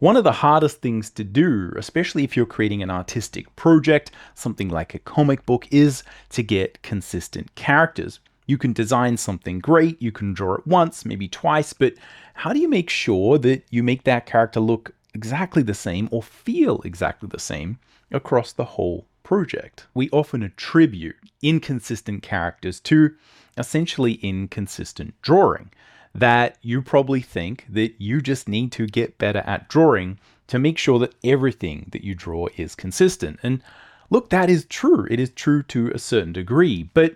One of the hardest things to do, especially if you're creating an artistic project, something like a comic book, is to get consistent characters. You can design something great, you can draw it once, maybe twice, but how do you make sure that you make that character look exactly the same or feel exactly the same across the whole project? We often attribute inconsistent characters to essentially inconsistent drawing. That you probably think that you just need to get better at drawing to make sure that everything that you draw is consistent. And look, that is true. It is true to a certain degree, but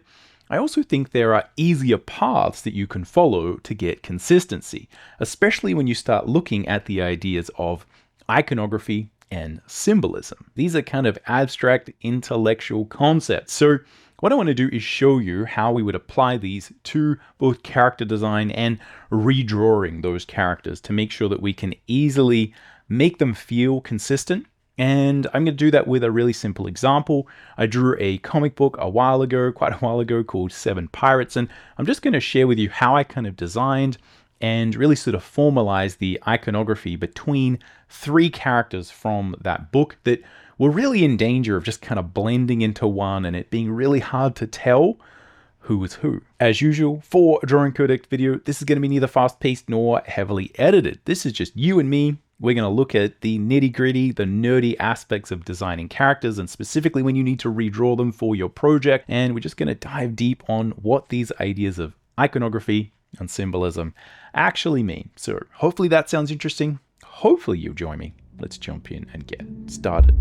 I also think there are easier paths that you can follow to get consistency, especially when you start looking at the ideas of iconography and symbolism. These are kind of abstract intellectual concepts. So what I want to do is show you how we would apply these to both character design and redrawing those characters to make sure that we can easily make them feel consistent. And I'm going to do that with a really simple example. I drew a comic book quite a while ago, called Seven Pirates, and I'm just going to share with you how I kind of designed and really sort of formalized the iconography between three characters from that book that were really in danger of just kind of blending into one and it being really hard to tell who was who. As usual, for a drawing codec video, this is going to be neither fast-paced nor heavily edited. This is just you and me. We're going to look at the nitty-gritty, the nerdy aspects of designing characters, and specifically when you need to redraw them for your project. And we're just going to dive deep on what these ideas of iconography and symbolism actually mean. So hopefully that sounds interesting. Hopefully you'll join me. Let's jump in and get started.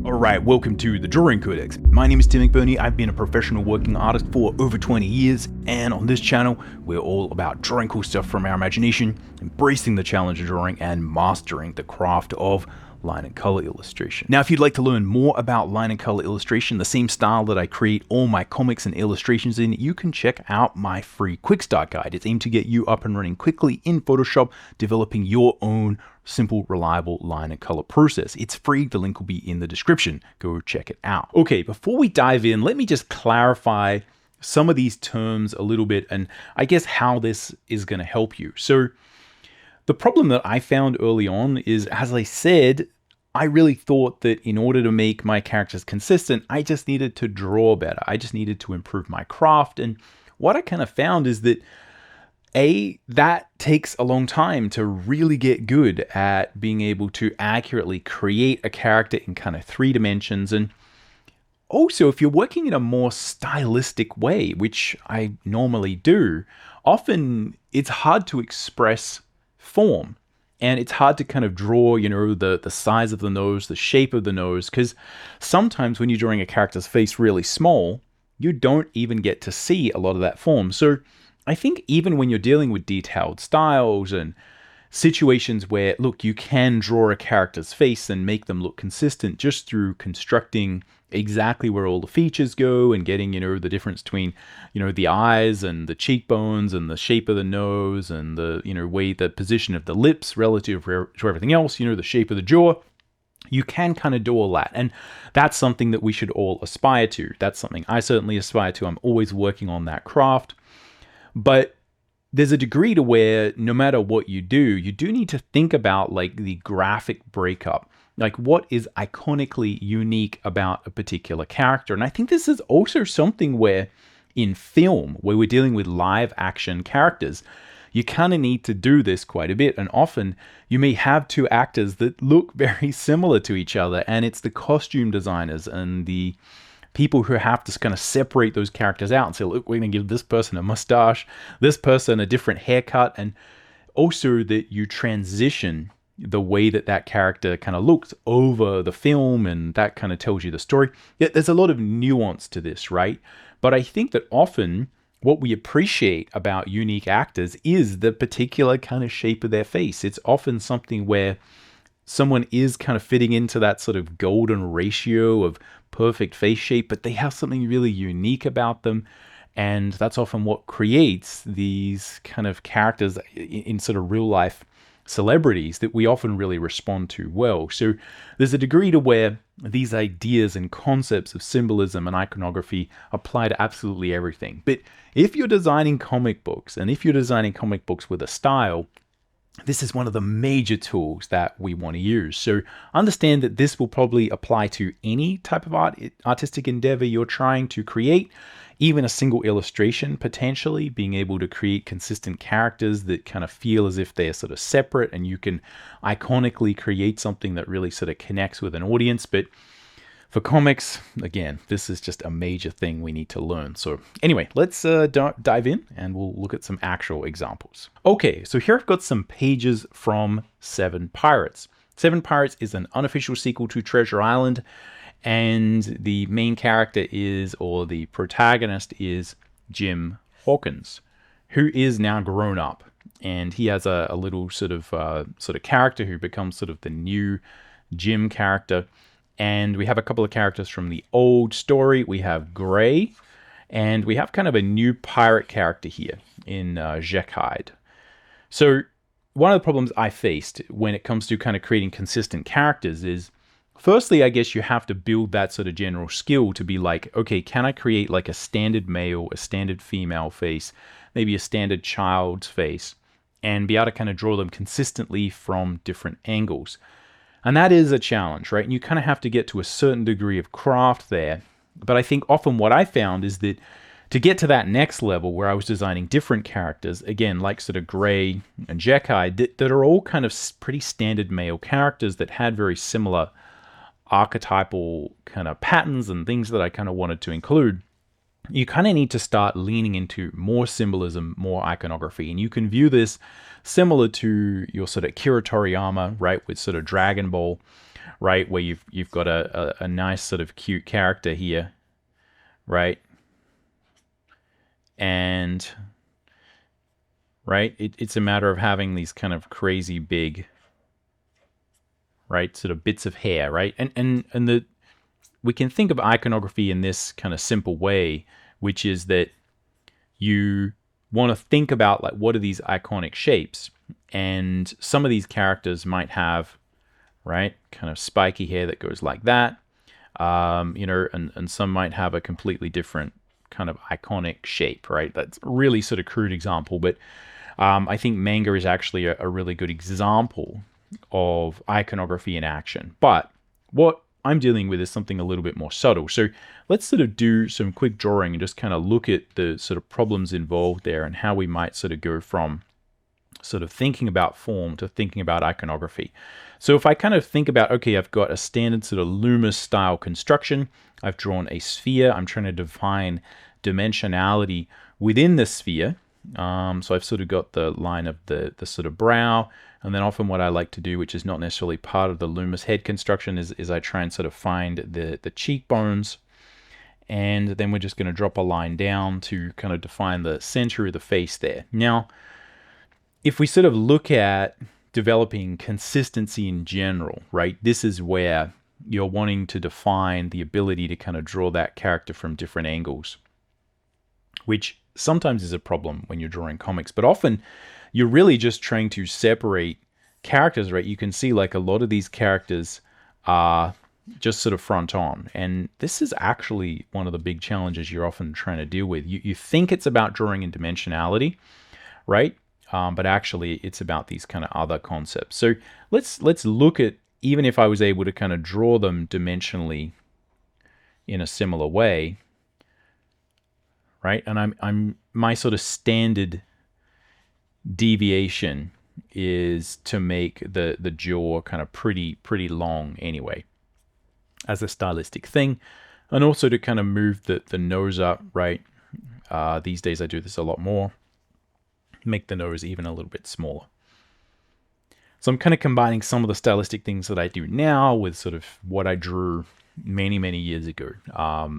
Alright, welcome to the Drawing Codex. My name is Tim McBurney. I've been a professional working artist for over 20 years, and on this channel, we're all about drawing cool stuff from our imagination, embracing the challenge of drawing, and mastering the craft of line and color illustration. Now, if you'd like to learn more about line and color illustration, the same style that I create all my comics and illustrations in, you can check out my free quick start guide. It's aimed to get you up and running quickly in Photoshop, developing your own simple, reliable line and color process. It's free. The link will be in the description. Go check it out. Okay, before we dive in, let me just clarify some of these terms a little bit and I guess how this is going to help you. So the problem that I found early on is, as I said, I really thought that in order to make my characters consistent, I just needed to draw better. I just needed to improve my craft. And what I kind of found is that that takes a long time to really get good at being able to accurately create a character in kind of 3 dimensions. And also, if you're working in a more stylistic way, which I normally do, often it's hard to express form. And it's hard to kind of draw, the size of the nose, the shape of the nose, because sometimes when you're drawing a character's face really small, you don't even get to see a lot of that form. So I think even when you're dealing with detailed styles and situations where, look, you can draw a character's face and make them look consistent just through constructing exactly where all the features go and getting, the difference between, the eyes and the cheekbones and the shape of the nose and the, way the position of the lips relative to everything else, the shape of the jaw. You can kind of do all that. And that's something that we should all aspire to. That's something I certainly aspire to. I'm always working on that craft. But there's a degree to where no matter what you do need to think about like the graphic breakup. Like what is iconically unique about a particular character. And I think this is also something where in film, where we're dealing with live action characters, you kind of need to do this quite a bit. And often you may have 2 actors that look very similar to each other. And it's the costume designers and the people who have to kind of separate those characters out and say, look, we're going to give this person a mustache, this person a different haircut. And also that you transition the way that character kind of looks over the film, and that kind of tells you the story. Yeah, there's a lot of nuance to this, right? But I think that often what we appreciate about unique actors is the particular kind of shape of their face. It's often something where someone is kind of fitting into that sort of golden ratio of perfect face shape, but they have something really unique about them. And that's often what creates these kind of characters in sort of real life celebrities that we often really respond to well. So there's a degree to where these ideas and concepts of symbolism and iconography apply to absolutely everything. But if you're designing comic books, and if you're designing comic books with a style, this is one of the major tools that we want to use. So understand that this will probably apply to any type of artistic endeavor you're trying to create, even a single illustration, potentially being able to create consistent characters that kind of feel as if they're sort of separate, and you can iconically create something that really sort of connects with an audience. But for comics, again, this is just a major thing we need to learn. So anyway, let's dive in and we'll look at some actual examples. Okay, so here I've got some pages from Seven Pirates. Seven Pirates is an unofficial sequel to Treasure Island, and the main character is, or the protagonist is, Jim Hawkins, who is now grown up, and he has a little sort of character who becomes sort of the new Jim character. And we have a couple of characters from the old story. We have Gray, and we have kind of a new pirate character here in Jeckhide. So one of the problems I faced when it comes to kind of creating consistent characters is, firstly, I guess you have to build that sort of general skill to be like, okay, can I create like a standard male, a standard female face, maybe a standard child's face, and be able to kind of draw them consistently from different angles. And that is a challenge, right? And you kind of have to get to a certain degree of craft there. But I think often what I found is that to get to that next level where I was designing different characters, again, like sort of Gray and Jeckhide, that are all kind of pretty standard male characters that had very similar archetypal kind of patterns and things that I kind of wanted to include, you kind of need to start leaning into more symbolism, more iconography. And you can view this similar to your sort of Akira Toriyama, right, with sort of Dragon Ball, right, where you've got a nice sort of cute character here, right? And, right, it's a matter of having these kind of crazy big, right, sort of bits of hair, right? And we can think of iconography in this kind of simple way, which is that you want to think about like, what are these iconic shapes? And some of these characters might have, right, kind of spiky hair that goes like that, and some might have a completely different kind of iconic shape, right? That's a really sort of crude example, but I think manga is actually a really good example of iconography in action. But what I'm dealing with is something a little bit more subtle. So let's sort of do some quick drawing and just kind of look at the sort of problems involved there and how we might sort of go from sort of thinking about form to thinking about iconography. So if I kind of think about, okay, I've got a standard sort of Loomis style construction. I've drawn a sphere. I'm trying to define dimensionality within the sphere. So I've sort of got the line of the sort of brow. And then often what I like to do, which is not necessarily part of the Loomis head construction, is I try and sort of find the cheekbones. And then we're just going to drop a line down to kind of define the center of the face there. Now, if we sort of look at developing consistency in general, right, this is where you're wanting to define the ability to kind of draw that character from different angles, which sometimes is a problem when you're drawing comics, but often you're really just trying to separate characters, right? You can see like a lot of these characters are just sort of front on. And this is actually one of the big challenges you're often trying to deal with. You think it's about drawing in dimensionality, right? But actually it's about these kind of other concepts. So let's look at, even if I was able to kind of draw them dimensionally in a similar way, right? And my sort of standard deviation is to make the jaw kind of pretty long anyway, as a stylistic thing, and also to kind of move the nose up, right? These days I do this a lot more, make the nose even a little bit smaller. So I'm kind of combining some of the stylistic things that I do now with sort of what I drew many years ago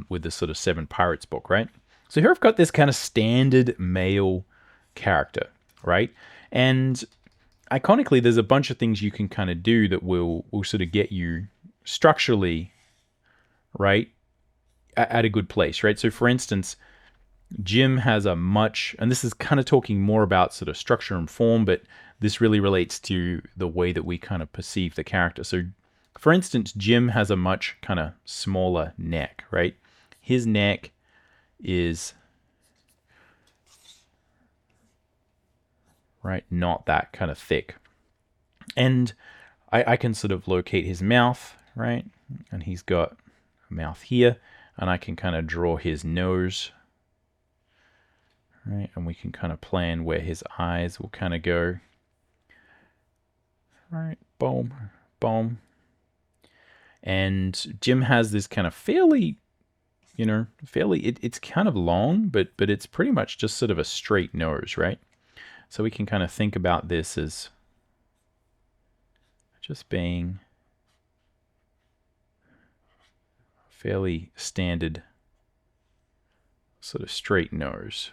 with the sort of Seven Pirates book, right? So here I've got this kind of standard male character, right? And iconically, there's a bunch of things you can kind of do that will sort of get you structurally, right, at a good place, right? So for instance, Jim has a much, and this is kind of talking more about sort of structure and form, but this really relates to the way that we kind of perceive the character. So for instance, Jim has a much kind of smaller neck, right? His neck is, right, not that kind of thick. And I can sort of locate his mouth, right? And he's got a mouth here, and I can kind of draw his nose, right? And we can kind of plan where his eyes will kind of go. Right, boom, boom. And Jim has this kind of fairly, it's kind of long, but it's pretty much just sort of a straight nose, right? So we can kind of think about this as just being fairly standard sort of straight nose.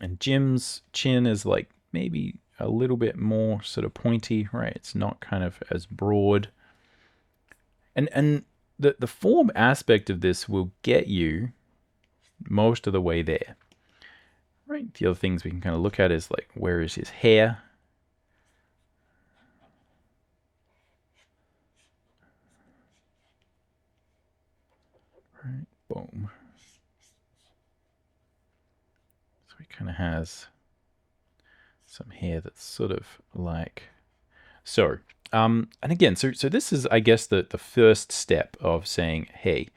And Jim's chin is like maybe a little bit more sort of pointy, right? It's not kind of as broad. And the form aspect of this will get you most of the way there, right? The other things we can kind of look at is like, where is his hair? Right, boom. So he kind of has some hair that's sort of like so. And again, so this is, I guess, the first step of saying, hey,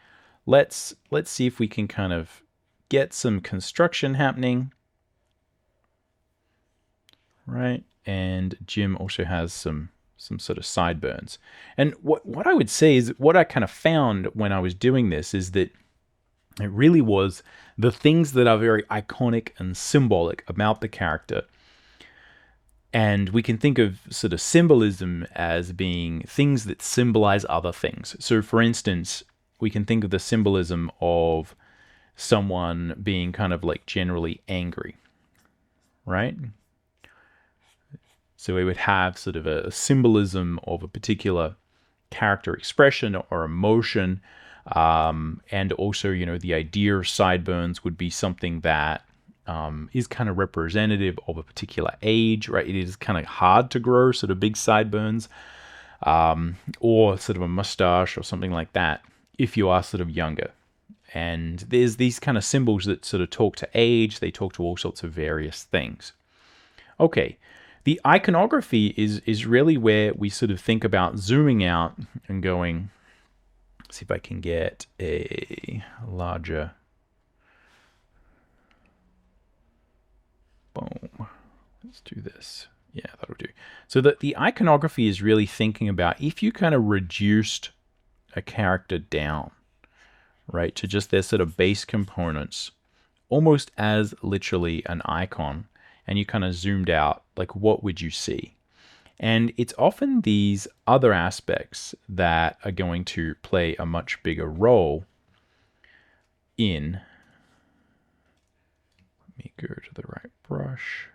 let's see if we can kind of get some construction happening, right? And Jim also has some sort of sideburns. And what I would say is, what I kind of found when I was doing this is that it really was the things that are very iconic and symbolic about the character. And we can think of sort of symbolism as being things that symbolize other things. So for instance, we can think of the symbolism of someone being kind of like generally angry, right? So we would have sort of a symbolism of a particular character expression or emotion. And also, the idea of sideburns would be something that is kind of representative of a particular age, right? It is kind of hard to grow sort of big sideburns, or sort of a mustache or something like that if you are sort of younger. And there's these kind of symbols that sort of talk to age. They talk to all sorts of various things. Okay, the iconography is really where we sort of think about zooming out and going, see if I can get a larger. Boom. Let's do this. Yeah, that'll do. So the iconography is really thinking about if you kind of reduced a character down, right, to just their sort of base components, almost as literally an icon, and you kind of zoomed out, like what would you see? And it's often these other aspects that are going to play a much bigger role in. Let me go to the right brush.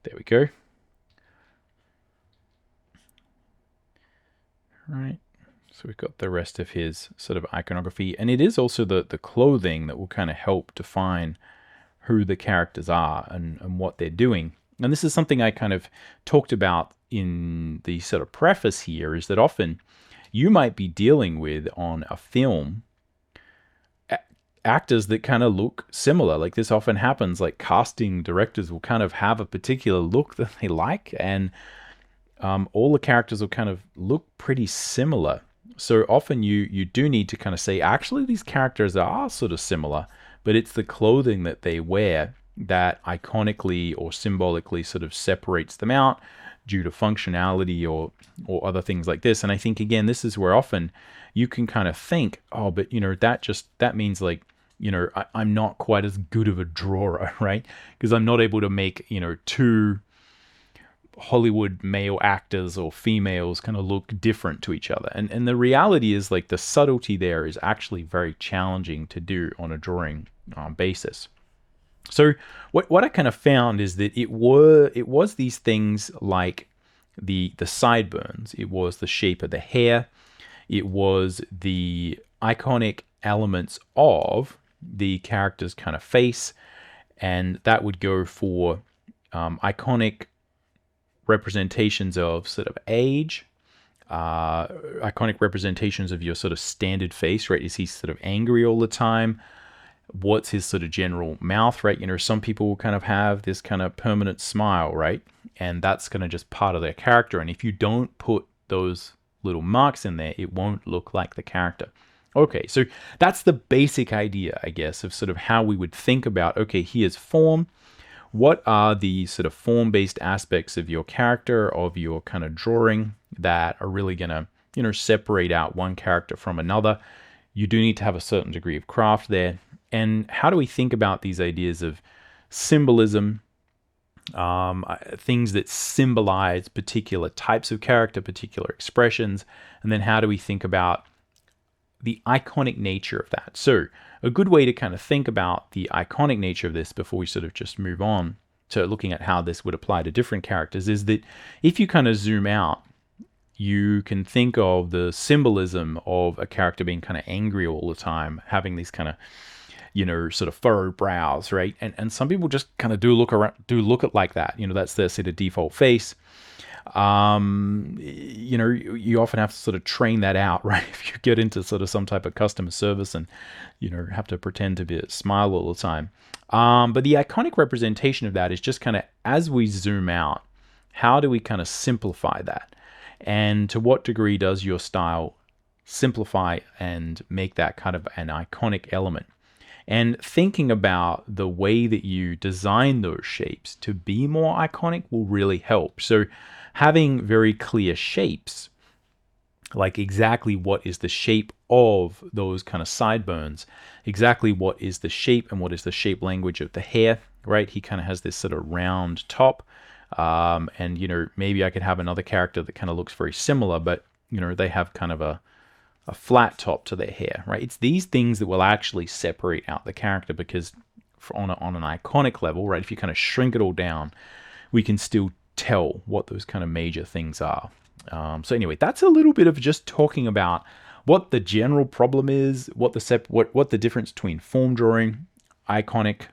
There we go. Right. So we've got the rest of his sort of iconography. And it is also the clothing that will kind of help define who the characters are and what they're doing. And this is something I kind of talked about in the sort of preface here, is that often you might be dealing with on a film actors that kind of look similar. Like this often happens, like casting directors will kind of have a particular look that they like, and all the characters will kind of look pretty similar. So often you do need to kind of say, actually, these characters are sort of similar, but it's the clothing that they wear that iconically or symbolically sort of separates them out due to functionality or other things like this. And I think, again, this is where often you can kind of think, oh, but, that means like, I'm not quite as good of a drawer, right? Because I'm not able to make, two Hollywood male actors or females kind of look different to each other. And the reality is, like, the subtlety there is actually very challenging to do on a drawing basis. So what I kind of found is that it was these things like the sideburns, it was the shape of the hair, it was the iconic elements of the character's kind of face, and that would go for iconic representations of sort of age, iconic representations of your sort of standard face, right? Is he sort of angry all the time? What's his sort of general mouth, right? You know, some people will kind of have this kind of permanent smile, right? And that's kind of just part of their character. And if you don't put those little marks in there, it won't look like the character. Okay, so that's the basic idea, I guess, of sort of how we would think about, okay, here's form. What are the sort of form-based aspects of your character, of your kind of drawing that are really going to, you know, separate out one character from another? You do need to have a certain degree of craft there. And how do we think about these ideas of symbolism, things that symbolize particular types of character, particular expressions, and then how do we think about the iconic nature of that? So a good way to kind of think about the iconic nature of this before we sort of just move on to looking at how this would apply to different characters is that if you kind of zoom out, you can think of the symbolism of a character being kind of angry all the time, having these kind of, you know, sort of furrowed brows, right? And some people just kind of do look it like that. You know, that's their sort of default face. You know, you often have to sort of train that out, right? If you get into sort of some type of customer service and, you know, have to pretend to be a smile all the time. But the iconic representation of that is just kind of, as we zoom out, how do we kind of simplify that? And to what degree does your style simplify and make that kind of an iconic element? And thinking about the way that you design those shapes to be more iconic will really help. So having very clear shapes, like exactly what is the shape of those kind of sideburns, exactly what is the shape and what is the shape language of the hair, right? He kind of has this sort of round top. And, you know, maybe I could have another character that kind of looks very similar, but, you know, they have kind of a flat top to their hair, right? It's these things that will actually separate out the character, because on an iconic level, right, if you kind of shrink it all down, we can still tell what those kind of major things are. So anyway, that's a little bit of just talking about what the general problem is, what the difference between form drawing, iconic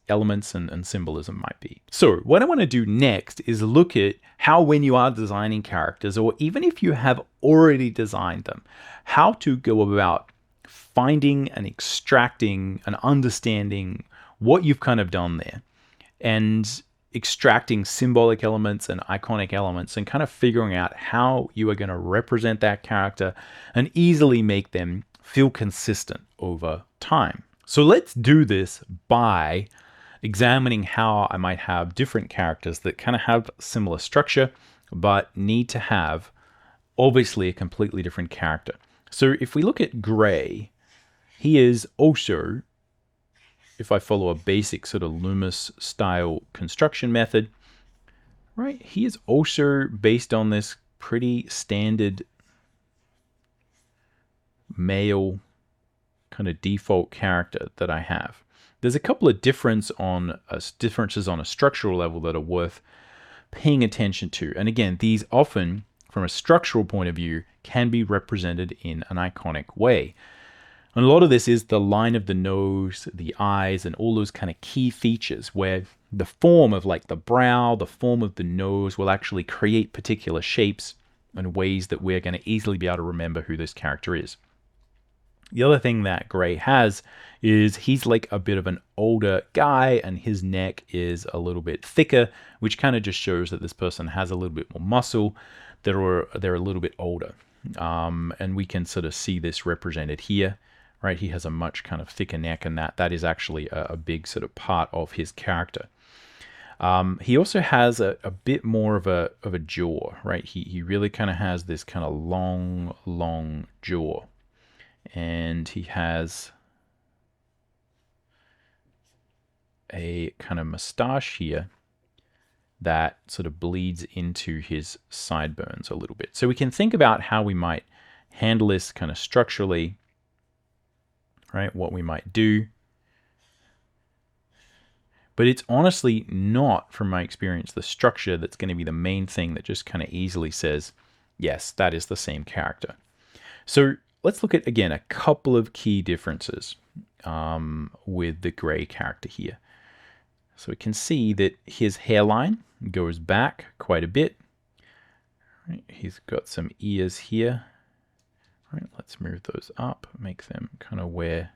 elements, and symbolism might be. So what I want to do next is look at how, when you are designing characters, or even if you have already designed them, how to go about finding and extracting and understanding what you've kind of done there, and extracting symbolic elements and iconic elements, and kind of figuring out how you are going to represent that character and easily make them feel consistent over time. So let's do this by examining how I might have different characters that kind of have similar structure, but need to have obviously a completely different character. So if we look at Gray, he is also, if I follow a basic sort of Loomis style construction method, right, he is also based on this pretty standard male kind of default character that I have. There's a couple of differences on a structural level that are worth paying attention to. And again, these often, from a structural point of view, can be represented in an iconic way. And a lot of this is the line of the nose, the eyes, and all those kind of key features where the form of like the brow, the form of the nose will actually create particular shapes and ways that we're going to easily be able to remember who this character is. The other thing that Gray has is he's like a bit of an older guy, and his neck is a little bit thicker, which kind of just shows that this person has a little bit more muscle. They're a little bit older. And we can sort of see this represented here, right? He has a much kind of thicker neck, and that is actually a big sort of part of his character. He also has a bit more of a jaw, right? He really kind of has this kind of long jaw. And he has a kind of mustache here that sort of bleeds into his sideburns a little bit. So we can think about how we might handle this kind of structurally, right? What we might do. But it's honestly not, from my experience, the structure that's going to be the main thing that just kind of easily says, yes, that is the same character. So let's look at, again, a couple of key differences with the Gray character here. So we can see that his hairline goes back quite a bit. Right, he's got some ears here. Right, let's move those up, make them kind of where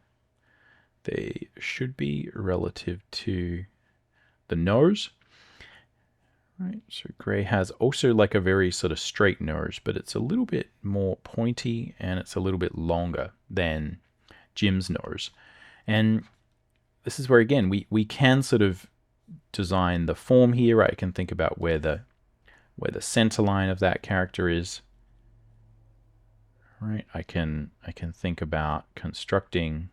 they should be relative to the nose. Right, so Gray has also like a very sort of straight nose, but it's a little bit more pointy and it's a little bit longer than Jim's nose. And this is where, again, we can sort of design the form here. Right? I can think about where the center line of that character is. Right? I can think about constructing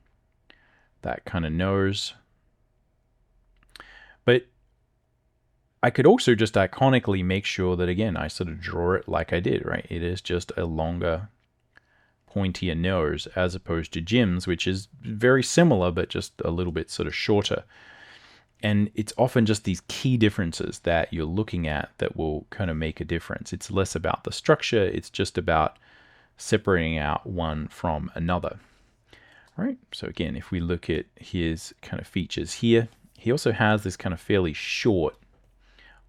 that kind of nose. But I could also just iconically make sure that, again, I sort of draw it like I did, right? It is just a longer, pointier nose as opposed to Jim's, which is very similar, but just a little bit sort of shorter. And it's often just these key differences that you're looking at that will kind of make a difference. It's less about the structure. It's just about separating out one from another. Right? So again, if we look at his kind of features here, he also has this kind of fairly short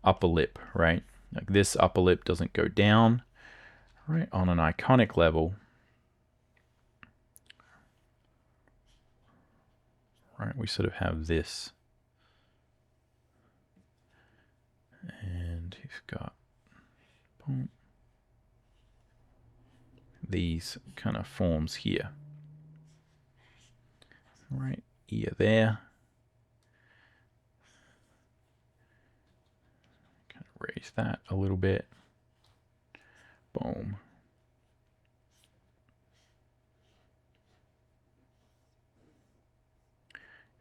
upper lip, right? Like this upper lip doesn't go down, right? On an iconic level, right? We sort of have this. And he's got these kind of forms here. Right, ear there. Kind of raise that a little bit. Boom.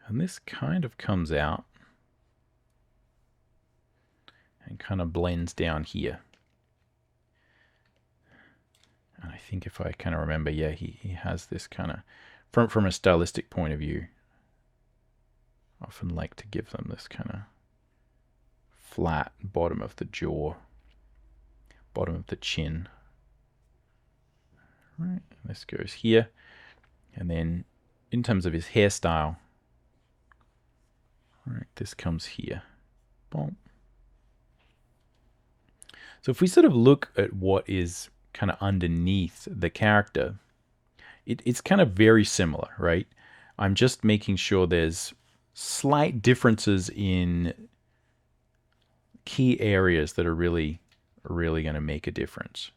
And this kind of comes out and kind of blends down here. And I think if I kind of remember, yeah, he has this kind of, from a stylistic point of view, I often like to give them this kind of flat bottom of the jaw, bottom of the chin. Right, this goes here. And then in terms of his hairstyle, right, this comes here. Boom. So if we sort of look at what is kind of underneath the character, it's kind of very similar, right? I'm just making sure there's slight differences in key areas that are really going to make a difference.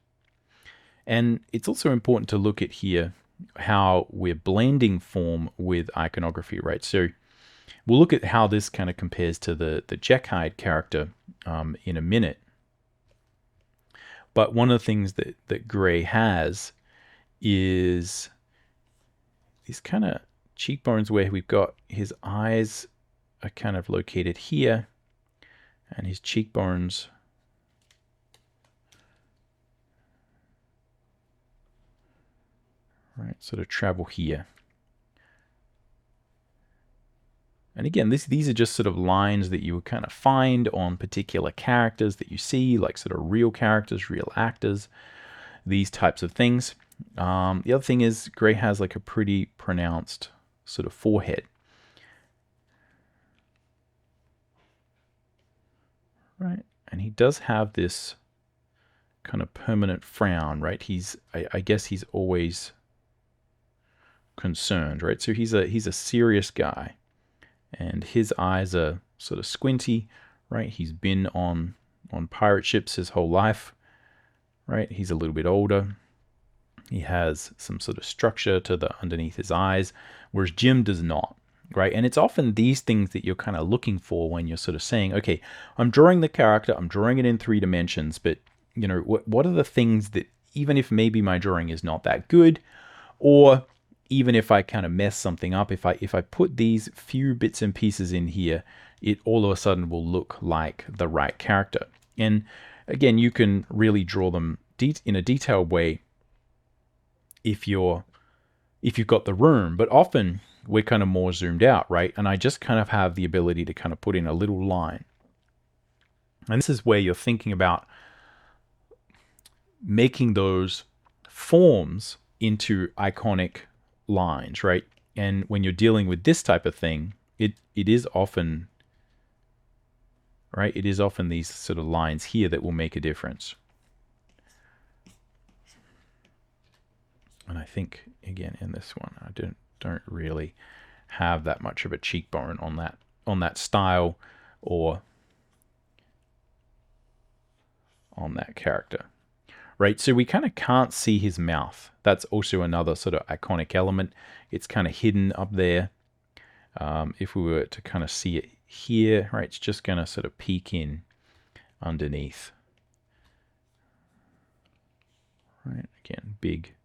And it's also important to look at here how we're blending form with iconography, right? So we'll look at how this kind of compares to the Jeckhide character in a minute. But one of the things that Gray has is these kind of cheekbones where we've got his eyes are kind of located here and his cheekbones right sort of travel here. And again, these are just sort of lines that you would kind of find on particular characters that you see, like sort of real characters, real actors, these types of things. The other thing is Gray has like a pretty pronounced sort of forehead. Right? And he does have this kind of permanent frown, right? I guess he's always concerned, right? So he's a serious guy. And his eyes are sort of squinty, right? He's been on pirate ships his whole life, right? He's a little bit older. He has some sort of structure to the underneath his eyes, whereas Jim does not, right? And it's often these things that you're kind of looking for when you're sort of saying, okay, I'm drawing the character, I'm drawing it in 3 dimensions, but you know, what are the things that, even if maybe my drawing is not that good, or even if I kind of mess something up, if I put these few bits and pieces in here, it all of a sudden will look like the right character. And again, you can really draw them in a detailed way if you've got the room, but often we're kind of more zoomed out, right? And I just kind of have the ability to kind of put in a little line. And this is where you're thinking about making those forms into iconic lines, right? And when you're dealing with this type of thing, it is often, right? It is often these sort of lines here that will make a difference. And I think, again, in this one, I don't really have that much of a cheekbone on that style or on that character. Right, so we kind of can't see his mouth. That's also another sort of iconic element. It's kind of hidden up there. If we were to kind of see it here, right, it's just going to sort of peek in underneath. Right, again, big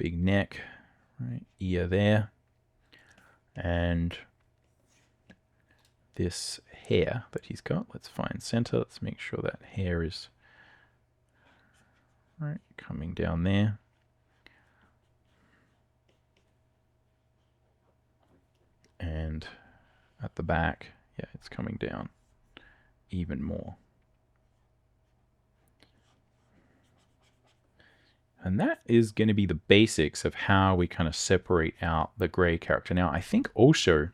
neck, right, ear there, and this hair that he's got. Let's find center. Let's make sure that hair is right coming down there. And at the back, yeah, it's coming down even more. And that is going to be the basics of how we kind of separate out the gray character. Now, I think also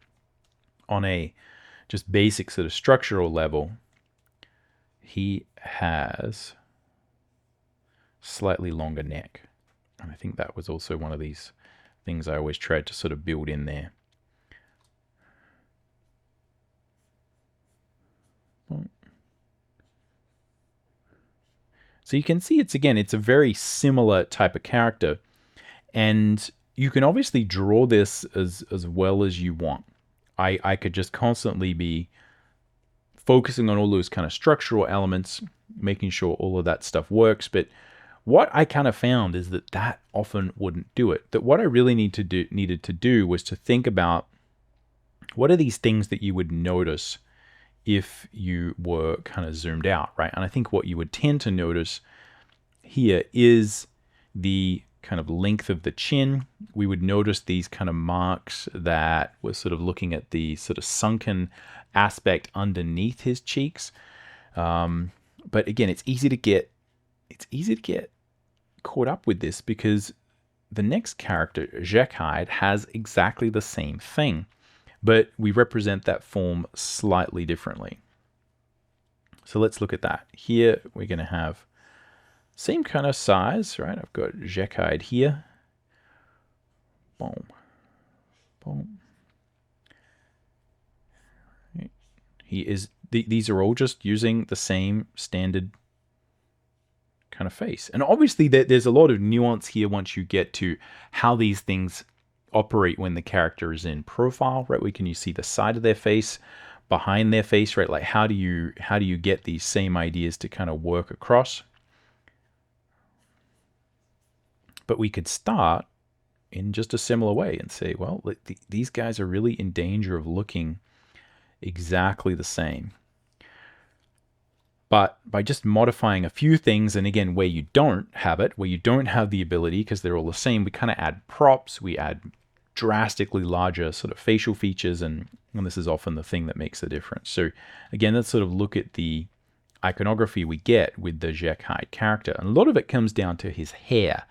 on a just basic sort of structural level, he has slightly longer neck. And I think that was also one of these things I always tried to sort of build in there. So you can see it's a very similar type of character. And you can obviously draw this as well as you want. I could just constantly be focusing on all those kind of structural elements, making sure all of that stuff works. But what I kind of found is that often wouldn't do it. That what I really needed to do was to think about what are these things that you would notice if you were kind of zoomed out, right? And I think what you would tend to notice here is the kind of length of the chin. We would notice these kind of marks that were sort of looking at the sort of sunken aspect underneath his cheeks. But again, it's easy to get caught up with this because the next character, Jeckhide, has exactly the same thing, but we represent that form slightly differently. So let's look at that. Here we're going to have same kind of size, right? I've got Jeckhide here. Boom. Boom. These are all just using the same standard kind of face. And obviously there's a lot of nuance here once you get to how these things operate when the character is in profile, right? Can you see the side of their face, behind their face, right? Like how do you get these same ideas to kind of work across? But we could start in just a similar way and say, well, these guys are really in danger of looking exactly the same. But by just modifying a few things, and again, where you don't have the ability, because they're all the same, we kind of add props, we add drastically larger sort of facial features, and this is often the thing that makes the difference. So again, let's sort of look at the iconography we get with the Jeckhide character. And a lot of it comes down to his hair,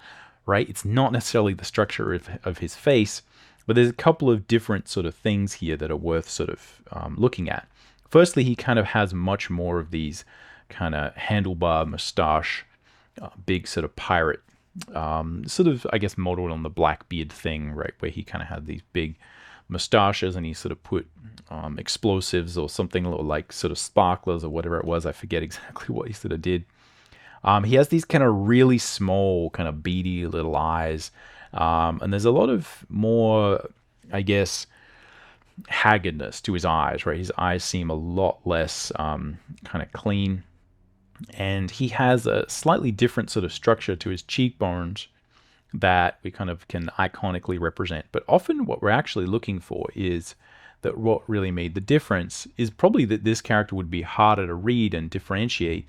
right? It's not necessarily the structure of his face, but there's a couple of different sort of things here that are worth sort of looking at. Firstly, he kind of has much more of these kind of handlebar mustache, big sort of pirate, sort of, I guess, modeled on the Blackbeard thing, right? Where he kind of had these big mustaches and he sort of put explosives or something like sort of sparklers or whatever it was. I forget exactly what he sort of did. He has these kind of really small, kind of beady little eyes. And there's a lot of more, I guess, haggardness to his eyes, right? His eyes seem a lot less kind of clean. And he has a slightly different sort of structure to his cheekbones that we kind of can iconically represent. But often what we're actually looking for is that what really made the difference is probably that this character would be harder to read and differentiate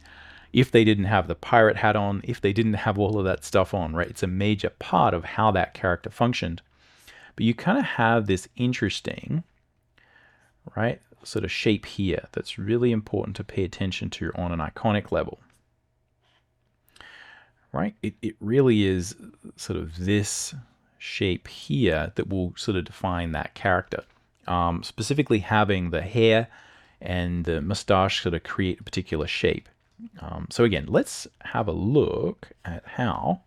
if they didn't have the pirate hat on, if they didn't have all of that stuff on, right? It's a major part of how that character functioned. But you kind of have this interesting, right, sort of shape here that's really important to pay attention to on an iconic level, right? It really is sort of this shape here that will sort of define that character. Specifically having the hair and the mustache sort of create a particular shape. So again, let's have a look at how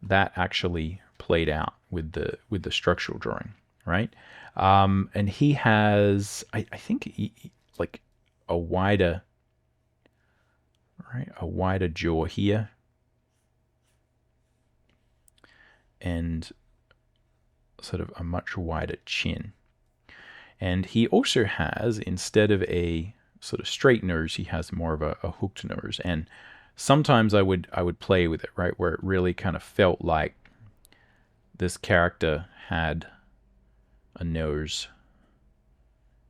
that actually played out with the structural drawing, right? And he has, I think, like a wider, right, a wider jaw here, and sort of a much wider chin. And he also has, instead of a sort of straight nose, he has more of a hooked nose. And sometimes I would play with it, right, where it really kind of felt like this character had a nose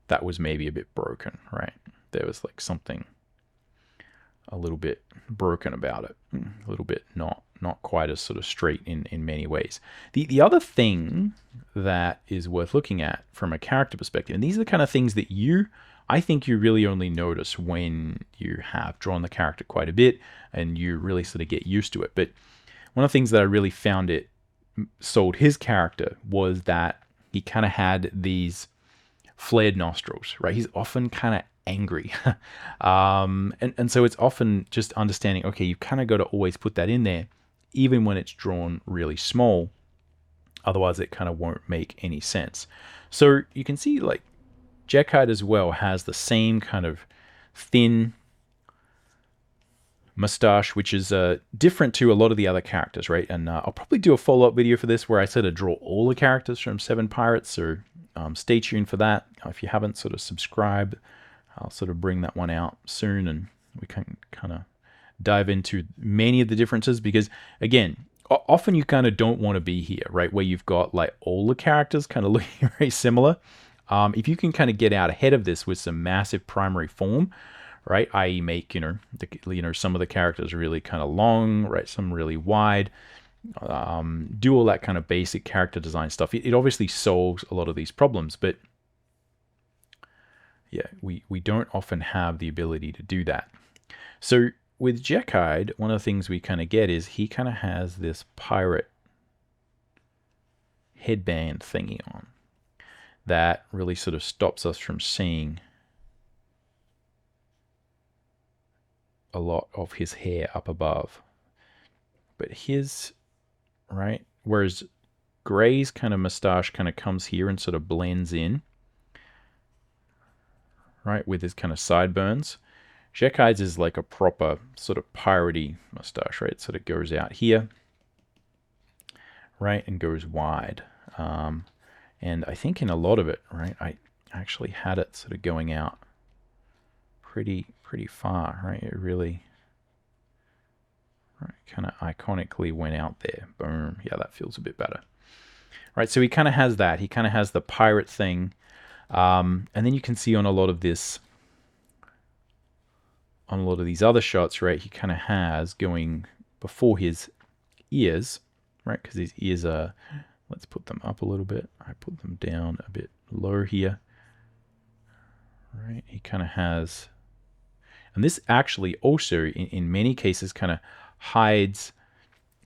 that was maybe a bit broken, right? There was like something a little bit broken about it, a little bit not quite as sort of straight in many ways. The other thing that is worth looking at from a character perspective, and these are the kind of things that I think you really only notice when you have drawn the character quite a bit and you really sort of get used to it. But one of the things that I really found it sold his character was that he kind of had these flared nostrils, right? He's often kind of angry. And so it's often just understanding, okay, you kind of got to always put that in there, even when it's drawn really small. Otherwise, it kind of won't make any sense. So you can see like Jeckhide as well has the same kind of thin mustache, which is different to a lot of the other characters, right? And I'll probably do a follow-up video for this where I sort of draw all the characters from Seven Pirates, so stay tuned for that. If you haven't sort of subscribed, I'll sort of bring that one out soon, and we can kind of dive into many of the differences, because again, often you kind of don't want to be here, right, where you've got like all the characters kind of looking very similar. If you can kind of get out ahead of this with some massive primary form, right, i.e. make, some of the characters really kind of long, right, some really wide, do all that kind of basic character design stuff. It obviously solves a lot of these problems, but yeah, we don't often have the ability to do that. So with Jeckhide, one of the things we kind of get is he kind of has this pirate headband thingy on that really sort of stops us from seeing a lot of his hair up above. But his, right, whereas Gray's kind of mustache kind of comes here and sort of blends in, right, with his kind of sideburns. Jeckhide's is like a proper sort of piratey mustache, right? It sort of goes out here, right, and goes wide. And I think in a lot of it, right, I actually had it sort of going out pretty far, right? It really, right, kind of iconically went out there. Boom. Yeah, that feels a bit better. Right, so he kind of has that. He kind of has the pirate thing. And then you can see on a lot of this, on a lot of these other shots, right, he kind of has going before his ears, right, because his ears are, let's put them up a little bit. I put them down a bit low here. Right, he kind of has, and this actually also in many cases kind of hides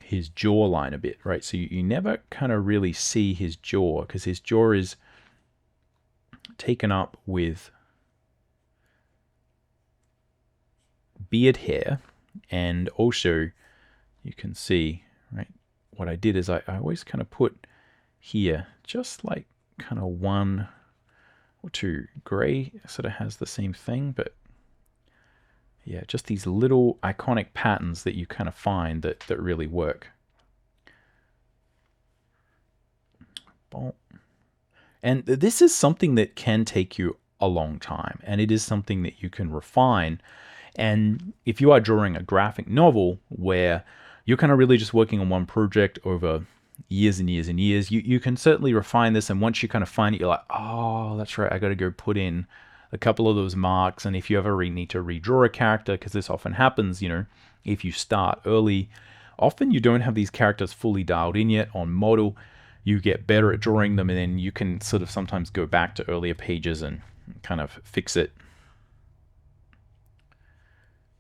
his jawline a bit, right? So you never kind of really see his jaw, because his jaw is taken up with beard hair. And also you can see, right, what I did is I always kind of put here just like kind of one or two. Gray sort of has the same thing, but yeah, just these little iconic patterns that you kind of find that really work. And this is something that can take you a long time, and it is something that you can refine. And if you are drawing a graphic novel where you're kind of really just working on one project over years and years and years, you can certainly refine this. And once you kind of find it, you're like, oh, that's right, I got to go put in a couple of those marks. And if you ever need to redraw a character, because this often happens, if you start early, often you don't have these characters fully dialed in yet on model. You get better at drawing them, and then you can sort of sometimes go back to earlier pages and kind of fix it.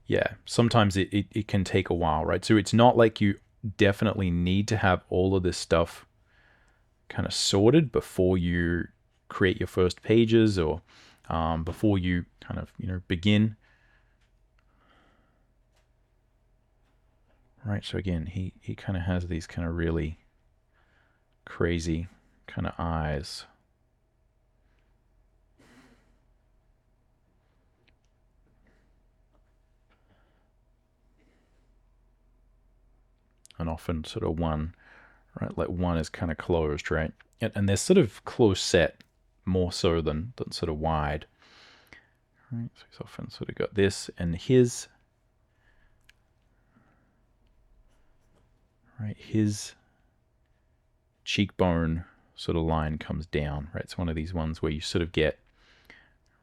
Yeah, sometimes it can take a while, right? So it's not like you definitely need to have all of this stuff kind of sorted before you create your first pages, or before you kind of begin. right? So again, he kind of has these kind of really crazy kind of eyes. And often sort of one, right? Like one is kind of closed, right? And they're sort of close set more so than sort of wide. Right? So he's often sort of got this, and his, right, his cheekbone sort of line comes down, right? It's one of these ones where you sort of get,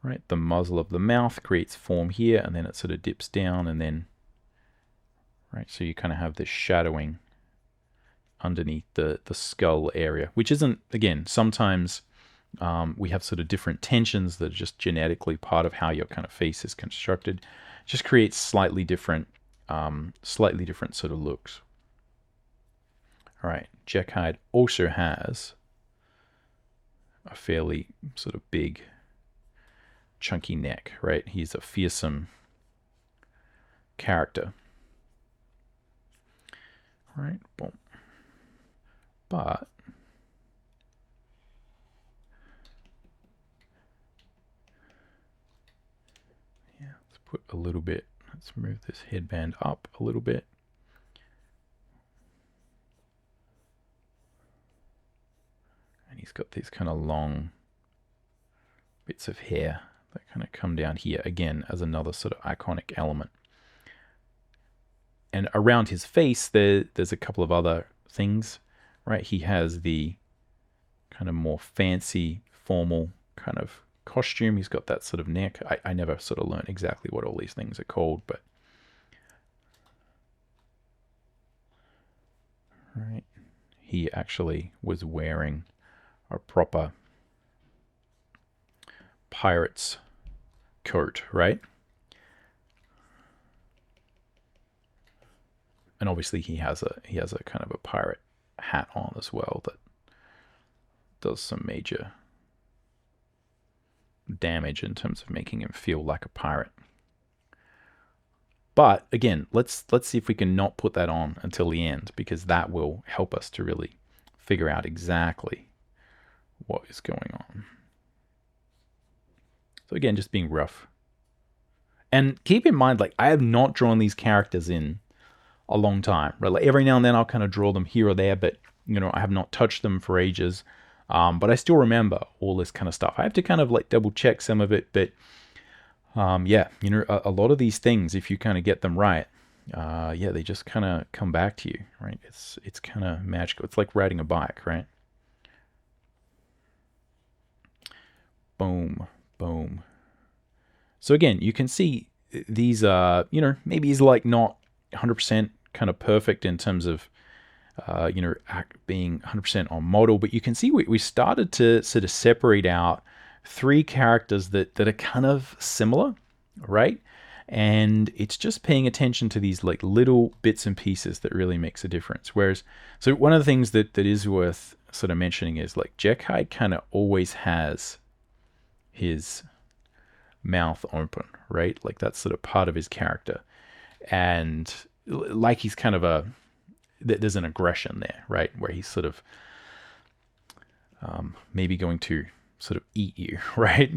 right, the muzzle of the mouth creates form here, and then it sort of dips down, and then, right, so you kind of have this shadowing underneath the skull area, which isn't, again, sometimes we have sort of different tensions that are just genetically part of how your kind of face is constructed. It just creates slightly different sort of looks. All right, Jeckhide also has a fairly sort of big, chunky neck, right? He's a fearsome character. All right, boom. But yeah, let's put a little bit, let's move this headband up a little bit. And he's got these kind of long bits of hair that kind of come down here again as another sort of iconic element. And around his face, there's a couple of other things, right? He has the kind of more fancy, formal kind of costume. He's got that sort of neck. I never sort of learned exactly what all these things are called, but right, he actually was wearing a proper pirate's coat, right? And obviously he has a kind of a pirate hat on as well that does some major damage in terms of making him feel like a pirate. But again, let's see if we can not put that on until the end, because that will help us to really figure out exactly what is going on. So again, just being rough. And keep in mind, like, I have not drawn these characters in a long time, right? Like every now and then I'll kind of draw them here or there, but you know, I have not touched them for ages. But I still remember all this kind of stuff. I have to kind of like double check some of it, but yeah, you know, a lot of these things, if you kind of get them right, yeah, they just kind of come back to you, right? It's kind of magical. It's like riding a bike, right? Boom, boom. So again, you can see these, you know, maybe he's like not 100% kind of perfect in terms of, you know, being 100% on model, but you can see we started to sort of separate out three characters that are kind of similar, right? And it's just paying attention to these like little bits and pieces that really makes a difference. Whereas, so one of the things that is worth sort of mentioning is like Jeckhide kind of always has his mouth open, right? Like that's sort of part of his character. And like he's kind of there's an aggression there, right? Where he's sort of maybe going to sort of eat you, right?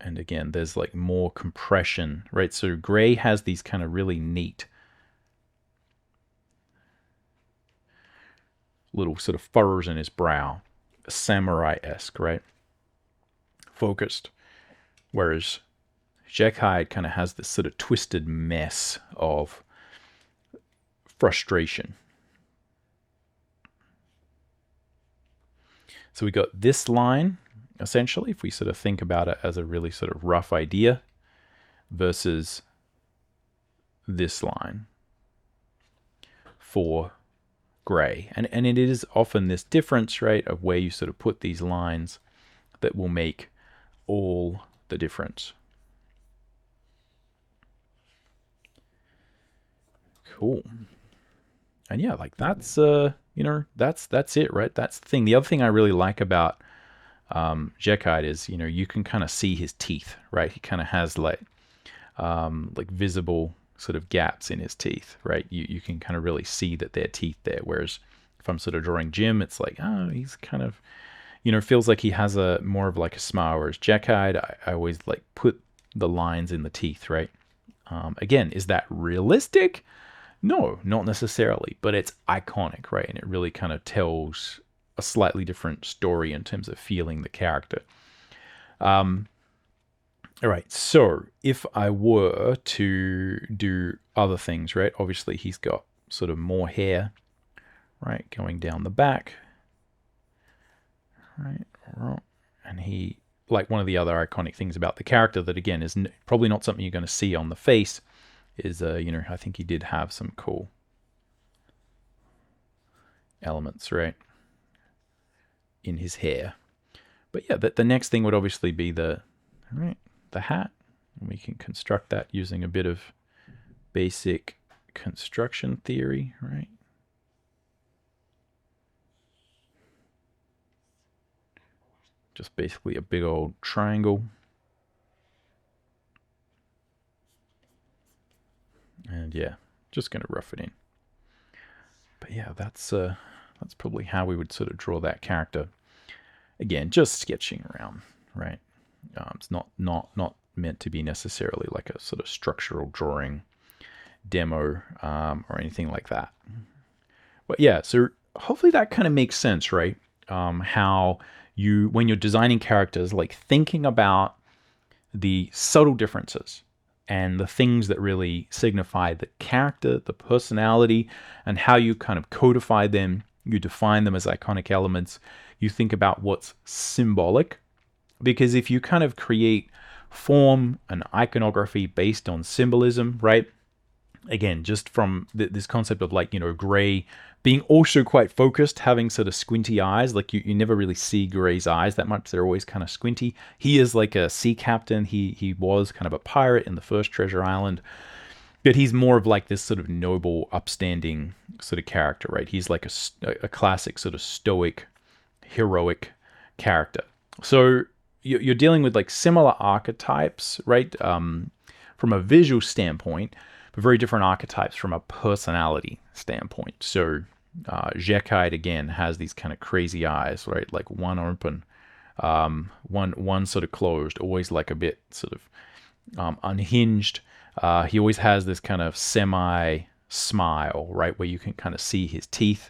And again, there's like more compression, right? So Gray has these kind of really neat little sort of furrows in his brow, samurai-esque, right? Focused. Whereas Jeckhide kind of has this sort of twisted mess of frustration. So we got this line, essentially, if we sort of think about it as a really sort of rough idea, versus this line for Gray. And it is often this difference, right, of where you sort of put these lines that will make all the difference. Cool. And yeah, like that's you know, that's it, right? That's the thing. The other thing I really like about Jeckhide is, you can kind of see his teeth, right? He kind of has like visible sort of gaps in his teeth, right? You can kind of really see that there are teeth there. Whereas if I'm sort of drawing Jim, it's like, oh, he's kind of, feels like he has a more of like a smile. Whereas Jeckhide, I always like put the lines in the teeth, right? Again, is that realistic? No, not necessarily, but it's iconic, right? And it really kind of tells a slightly different story in terms of feeling the character. All right, so if I were to do other things, right? Obviously, he's got sort of more hair, right, going down the back, right? And he, like one of the other iconic things about the character that, again, is probably not something you're going to see on the face, is, I think he did have some cool elements, right, in his hair. But yeah, the next thing would obviously be the hat. And we can construct that using a bit of basic construction theory, right? Just basically a big old triangle. And yeah, just going to rough it in. But yeah, that's probably how we would sort of draw that character. Again, just sketching around, right? It's not meant to be necessarily like a sort of structural drawing demo or anything like that. But yeah, so hopefully that kind of makes sense, right? How you, when you're designing characters, like thinking about the subtle differences and the things that really signify the character, the personality, and how you kind of codify them. You define them as iconic elements. You think about what's symbolic, because if you kind of create form and iconography based on symbolism, right? Again, just from this concept of like, Gray being also quite focused, having sort of squinty eyes, like you never really see Gray's eyes that much. They're always kind of squinty. He is like a sea captain. He was kind of a pirate in the first Treasure Island, but he's more of like this sort of noble, upstanding sort of character, right? He's like a classic sort of stoic, heroic character. So you're dealing with like similar archetypes, right? From a visual standpoint, but very different archetypes from a personality standpoint. So Jeckhide, again, has these kind of crazy eyes, right? Like one open, one sort of closed, always like a bit sort of unhinged. He always has this kind of semi-smile, right? Where you can kind of see his teeth.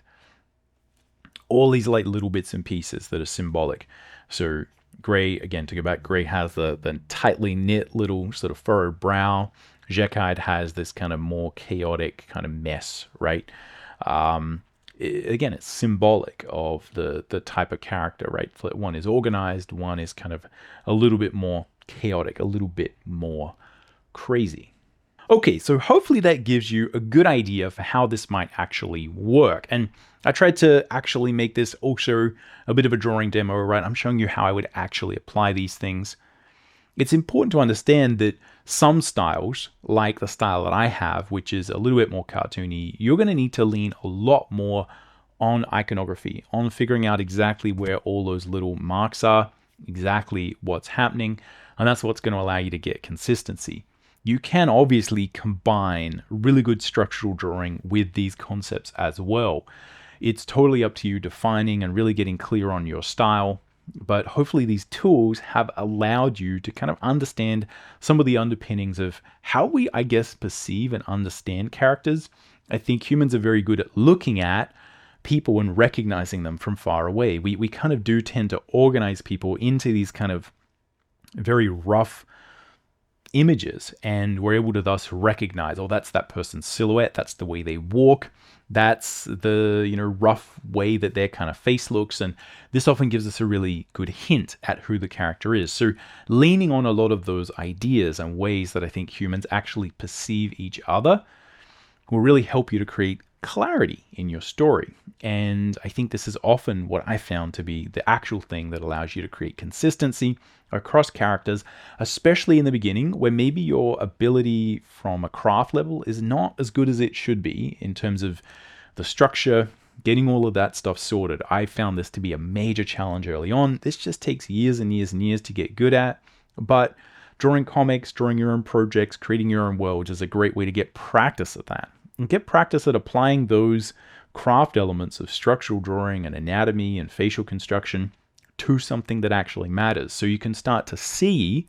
All these like little bits and pieces that are symbolic. So Gray, again, to go back, Gray has the tightly knit little sort of furrowed brow. Jeckhide has this kind of more chaotic kind of mess, right? Again, it's symbolic of the type of character, right? One is organized, one is kind of a little bit more chaotic, a little bit more crazy. Okay, so hopefully that gives you a good idea for how this might actually work. And I tried to actually make this also a bit of a drawing demo, right? I'm showing you how I would actually apply these things. It's important to understand that some styles, like the style that I have, which is a little bit more cartoony, you're going to need to lean a lot more on iconography, on figuring out exactly where all those little marks are, exactly what's happening, and that's what's going to allow you to get consistency. You can obviously combine really good structural drawing with these concepts as well. It's totally up to you defining and really getting clear on your style. But hopefully these tools have allowed you to kind of understand some of the underpinnings of how we, I guess, perceive and understand characters. I think humans are very good at looking at people and recognizing them from far away. We kind of do tend to organize people into these kind of very rough images, and we're able to thus recognize, oh, that's that person's silhouette, that's the way they walk, that's the rough way that their kind of face looks, and this often gives us a really good hint at who the character is. So leaning on a lot of those ideas and ways that I think humans actually perceive each other will really help you to create clarity in your story. And I think this is often what I found to be the actual thing that allows you to create consistency across characters, especially in the beginning where maybe your ability from a craft level is not as good as it should be in terms of the structure, getting all of that stuff sorted. I found this to be a major challenge early on. This just takes years and years and years to get good at, but drawing comics, drawing your own projects, creating your own worlds is a great way to get practice at that. And get practice at applying those craft elements of structural drawing and anatomy and facial construction to something that actually matters. So you can start to see,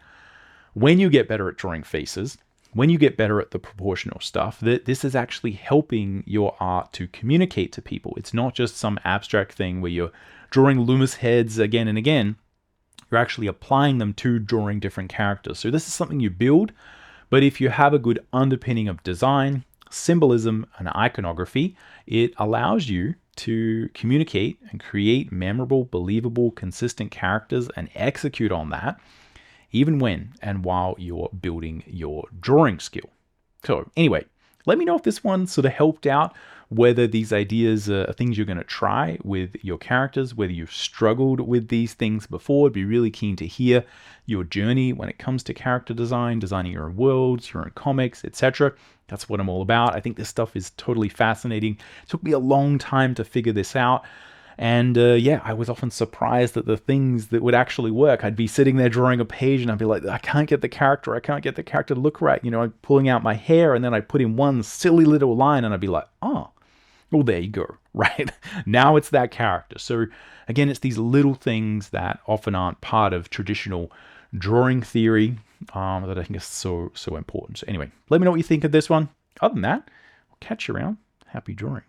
when you get better at drawing faces, when you get better at the proportional stuff, that this is actually helping your art to communicate to people. It's not just some abstract thing where you're drawing Loomis heads again and again. You're actually applying them to drawing different characters. So this is something you build, but if you have a good underpinning of design, symbolism, and iconography, it allows you to communicate and create memorable, believable, consistent characters and execute on that, even when and while you're building your drawing skill. So anyway, let me know if this one sort of helped out, whether these ideas are things you're going to try with your characters, whether you've struggled with these things before. I'd be really keen to hear your journey when it comes to character design, designing your own worlds, your own comics, etc. That's what I'm all about. I think this stuff is totally fascinating. It took me a long time to figure this out. And yeah, I was often surprised at the things that would actually work. I'd be sitting there drawing a page and I'd be like, I can't get the character to look right. You know, I'm pulling out my hair and then I put in one silly little line and I'd be like, oh, well, there you go, right? Now it's that character. So again, it's these little things that often aren't part of traditional drawing theory that I think is so important. So anyway, let me know what you think of this one. Other than that, I'll catch you around. Happy drawing.